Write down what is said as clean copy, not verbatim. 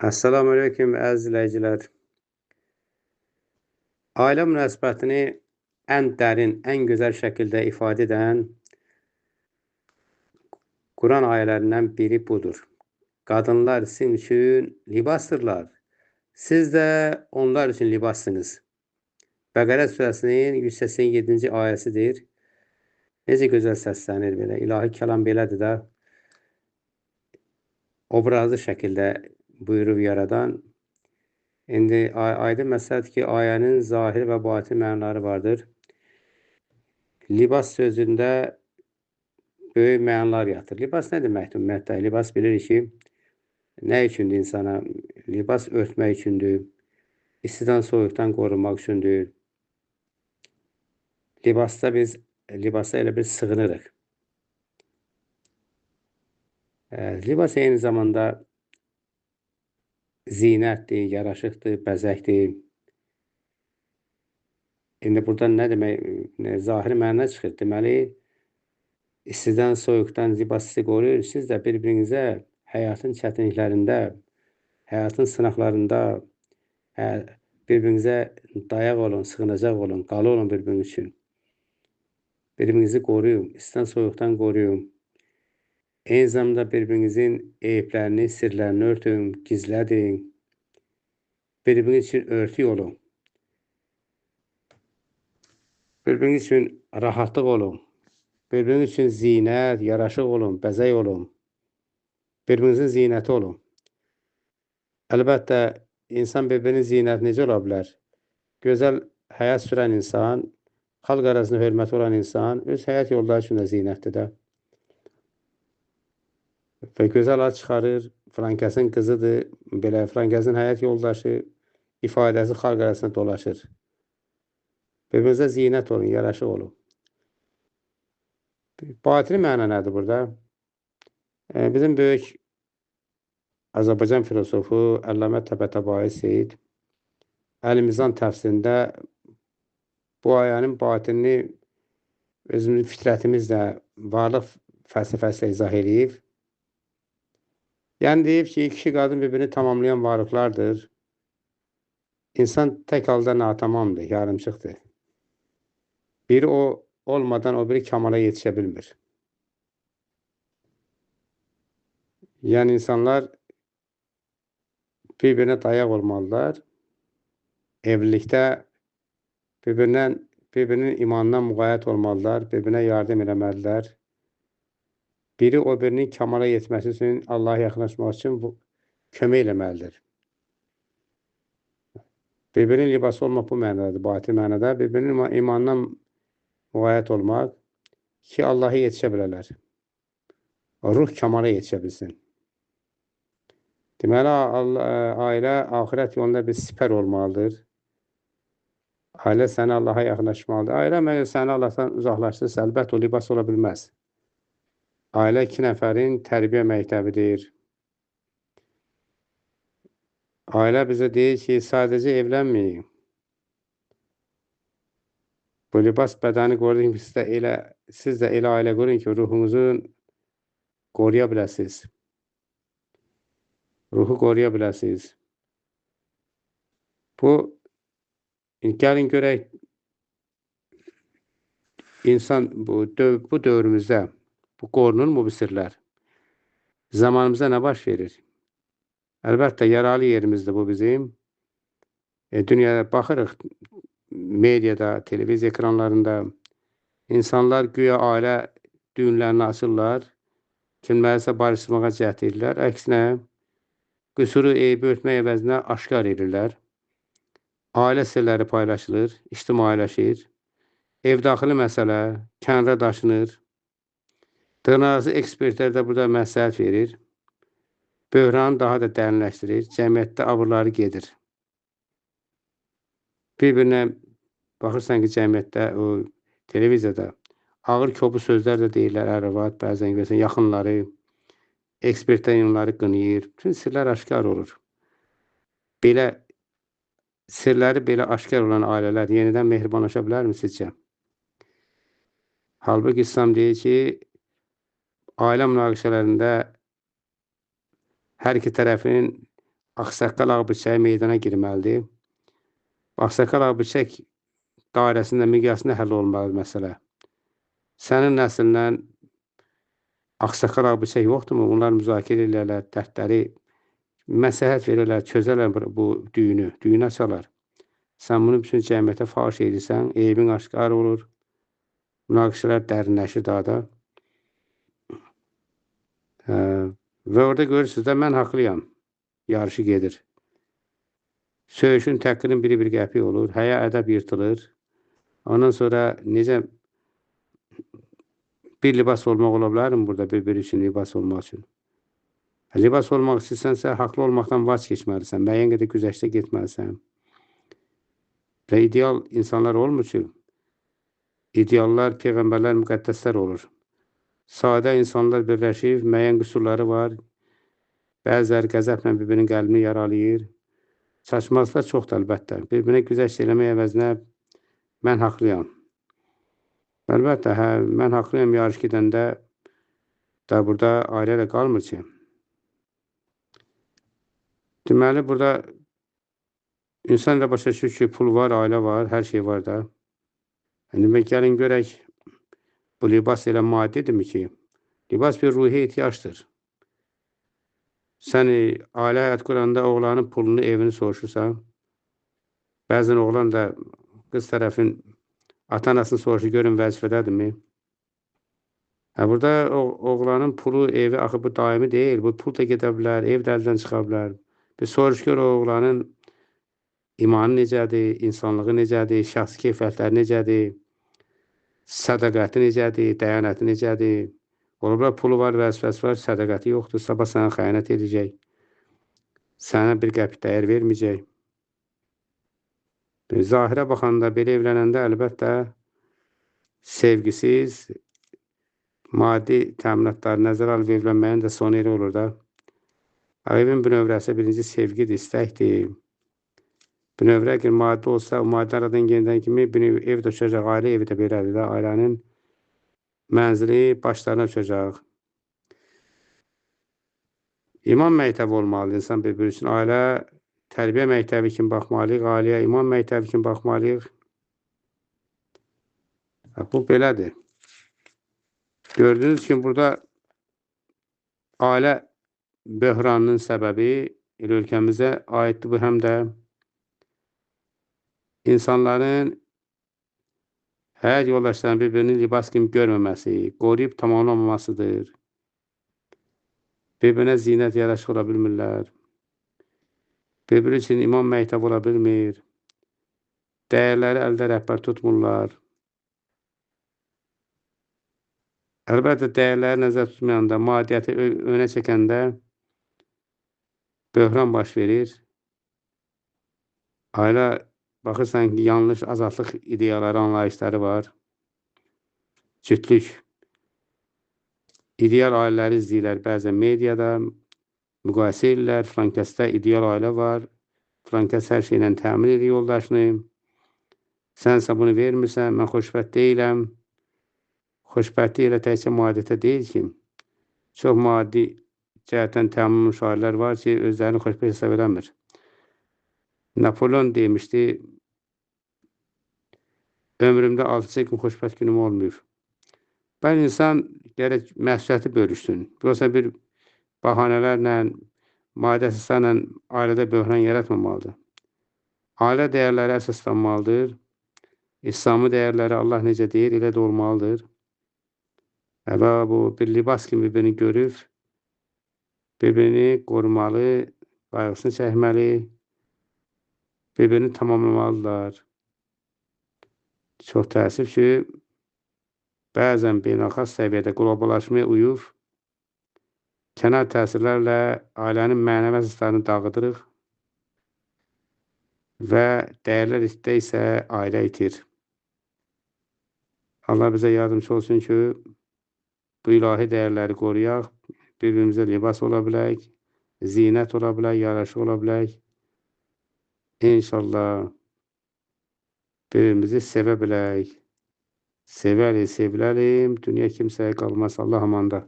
Assalamualaikum əziz izləyicilər. Ailə münasibətini ən dərin, ən gözəl şəkildə ifadə edən Quran ayələrindən biri budur. Qadınlar sizin üçün libasdırlar. Siz də onlar üçün libassınız. Bəqərə surəsinin 187-ci ayəsidir. Necə gözəl səslənir belə. İlahi kəlam belədir də. Obrazlı şəkildə buyurub yaradan. İndi aydın məsələdir ki, ayənin zahir və batin mənaları vardır. Libas sözündə böyük mənalar yatır. Libas nə deməkdir ümumiyyətlə? Libas bilirik ki, nə üçündür insana? Libas örtmək üçündür, istidən, soyuqdan qorunmaq üçündür. Libasda elə bir sığınırıq. Libas eyni zamanda zinətdir, yaraşıqdır, bəzəkdir. İndi burada nə demək, zahiri məna çıxır. Deməli, istidən, soyuqdan libas sizi qoruyur. Siz də bir-birinizə həyatın çətinliklərində, həyatın sınaqlarında bir-birinizə dayaq olun, sığınacaq olun, qalı olun bir-biriniz üçün. Bir-birinizi qoruyun, istidən, soyuqdan qoruyun. Eyni zamanda bir-birinizin eyiblərini, sirlərini örtün, gizlədin. Bir-biriniz üçün örtük olun. Bir-biriniz üçün rahatlıq olun. Bir-biriniz üçün zinət, yaraşıq olun, bəzək olun. Bir-birinizin zinəti olun. Əlbəttə, insan bir-birinin zinəti necə ola bilər? Gözəl həyat sürən insan, xalq arasında hörməti olan insan, öz həyat yolları üçün də zinətdir də. Və gözəl ad çıxarır, filankəsin qızıdır, belə filankəsin həyat yoldaşı ifadəsi xalq arasında dolaşır. Bir-birinizə zinət olun, yaraşıq olun. Batini məna nədir burada? Bizim böyük Azərbaycan filosofu Əlləmə Təbətəbai Seyid Əl-Mizan təfsirində bu ayənin batinini özümüzün fitrətimizlə, varlıq fəlsəfəsilə izah edib. Yəni deyib ki, kişi qadın bir-birini tamamlayan varlıqlardır. İnsan tək halda natamamdır, yarımçıqdır. Biri o olmadan o biri kamala yetişə bilmir. Yəni insanlar bir-birinə dayaq olmalılar. Evlilikdə birbirinin imanından müğayət olmalılar, bir-birinə yardım eləməlidirlər. Biri o birinin kamala yetməsi üçün, Allaha yaxınlaşmaq üçün kömək eləməlidir. Bir-birinin libası olmaq bu mənadadır, batin mənada. Bir-birinin imandan müğayət olmaq ki, Allaha yetişə bilərlər. Ruh kamala yetişə bilsin. Deməli, ailə axirət yolunda bir sipər olmalıdır. Ailə səni Allaha yaxınlaşmalıdır. Ailə məgər səni Allahdan uzaqlaşdırırsa, əlbəttə o libas ola bilməz. Ailə 2 nəfərin tərbiyə məktəbidir. Ailə bizə deyir ki, sadəcə evlənməyin. Bu libas bədəni qoruyun ki, siz də elə ailə qurun ki, ruhunuzu qoruya biləsiniz. Ruhu qoruya biləsiniz. Gəlin görək, insan bu dövrümüzdə qorunur mu bu sirlər? Zamanımızda nə baş verir? Əlbəttə, yaralı yerimizdir bu bizim. Dünyada baxırıq, mediada, televiziya ekranlarında insanlar güya ailə düğünlərini açırlar, kimlərisə barışdırmağa cəhd edirlər. Əksinə, qüsuru, eybi örtmək əvəzinə aşkar edirlər. Ailə sirləri paylaşılır, ictimailəşir. Evdaxili məsələ kənara daşınır. Dırnaqarası ekspertlər də burada məsləhət verir. Böhranı daha da dərinləşdirir. Cəmiyyətdə abırları gedir. Bir-birinə baxırsan ki, cəmiyyətdə, televiziyada ağır köpü sözlər də deyirlər, ərəvat, bəzən görsən, yaxınları, ekspertlər onları qınıyır. Bütün sirlər aşkar olur. Sirləri belə aşkar olan ailələr yenidən mehribanlaşa bilərmi sizcə? Halbuki İslam deyir ki, ailə münaqişələrində hər iki tərəfin Ağsaqqal Ağbirçək meydana girməlidir. Ağsaqqal Ağbirçək dairəsində, miqyasında həll olmalı məsələ. Sənin nəslindən Ağsaqqal Ağbirçək yoxdurmu? Onlar müzakirə edirlər, dərdləri məsləhət verirlər, çözərlər bu düyünü açarlar. Sən bunu bütün cəmiyyətə faş edirsən, eybin aşkar olur, münaqişələr dərinləşir daha da. Və orada görürsünüz də, mən haqlıyam, yarışı gedir. Söyüşün, təqqirin biri bir qəpik olur, həya ədəb yırtılır. Ondan sonra necə bir libas olmaq ola bilərmi burada, bir-biri üçün libas olmaq üçün? Libas olmaq istəsənsə, haqlı olmaqdan vaz keçməlisən, müəyyən qədər güzəştə getməlisən. Və ideal insanlar olmur ki, ideallar, peyğəmbərlər, müqəddəslər olur. Sadə insanlar birləşib, müəyyən qüsurları var, bəziləri qəzəblə bir-birinin qəlbini yaralayır. Saçmalıqlar çoxdur əlbəttə. Bir-birinə güzəşt eləmək əvəzinə mən haqlıyam. Əlbəttə, mən haqlıyam yarış gedəndə da burada ailə də qalmır ki. Deməli, burada insan da başa düşür ki, pul var, ailə var, hər şey var da. Yəni, gəlin görək, bu libas elə maddidirmi ki? Libas bir ruhi ehtiyacdır. Sən ailə həyat quranda oğlanın pulunu, evini soruşursan, bəzən oğlan da qız tərəfin ata-anasını soruşur, görün vəzifədədirmi? Burada oğlanın pulu, evi axı bu daimi deyil, bu pul da gedə bilər, ev də əldən çıxa bilər. Bir soruş gör, oğlanın imanı necədir, insanlığı necədir, şəxsi keyfiyyətləri necədir, sədaqəti necədir, dəyanəti necədir? Olublar, pulu var, vəzifəsi var, sədaqəti yoxdur, sabah sənə xəyanət edəcək, sənə bir qəpik dəyər verməyəcək. Zahirə baxanda, belə evlənəndə əlbəttə sevgisiz, maddi təminatları nəzərə alıb evlənməyin də sonu elə olur da. Evin bünövrəsi birinci sevgidir, istəkdir. Bünövrə ki, maddi olsa, o maddi aradan gedən kimi ev də uçacaq, ailə evi də belədir də, ailənin mənzili başlarına uçacaq. İman məktəbi olmalı insan bir-bir üçün. Ailə tərbiyə məktəbi kimi baxmalıyıq, ailəyə iman məktəbi kimi baxmalıyıq. Bu belədir. Gördüyünüz kimi burada ailə böhranının səbəbi ölkəmizə aiddir. Bu həm də insanların həyat yoldaşlarının bir-birinin libas kimi görməməsi, qoruyub tamamlamamasıdır. Bir-birinə zinət yaraşıq ola bilmirlər. Bir-biri üçün iman məktəbi ola bilmir. Dəyərləri əldə rəhbər tutmurlar. Əlbəttə, dəyərləri nəzər tutmayanda, maddiyyəti önə çəkəndə böhran baş verir. Ailə baxırsan ki, yanlış azadlıq ideyaları, anlayışları var. Cütlük. İdeal ailələri izləyirlər bəzən mediada, müqayisə edirlər, filankəsdə ideal ailə var, filankəs hər şeylə təmin edir yoldaşını, sənsə bunu vermirsən, mən xoşbəxt deyiləm. Xoşbəxtlik elə təkcə maddiyyətə deyil ki, çox maddi cəhətdən təmin olunmuş ailələr var ki, özlərini xoşbəxt hesab eləmir. Napolyon demişdi, ömrümdə 6 gün xoşbəxt günüm olmuyor. Bəli, insan gərək məsuliyyəti bölüşsün. Yoxsa bir bahanələrlə, maddi əsaslarla ailədə böhran yaratmamalıdır. Ailə dəyərləri əsaslanmalıdır. İslami dəyərləri Allah necə deyir, elə də olmalıdır. Və bu bir libas kimi bir-birini görüb, bir-birini qorumalı, qayğısını çəkməli, bir-birini tamamlamalıdırlar. Çox təəssüf ki, bəzən beynəlxalq səviyyədə qloballaşmaya uyub, kənar təsirlərlə ailənin mənəvi əsaslarını dağıdırıq və dəyərlər itdə isə ailə itir. Allah bizə yardımcı olsun ki, bu ilahi dəyərləri qoruyaq, bir-birimizə libas ola bilək, zinət ola bilək, yaraşıq ola bilək. İnşallah bir-birimizi sevə bilək. Sevəli, seviləlim, dünya kimsəyə qalmaz, Allah amanda.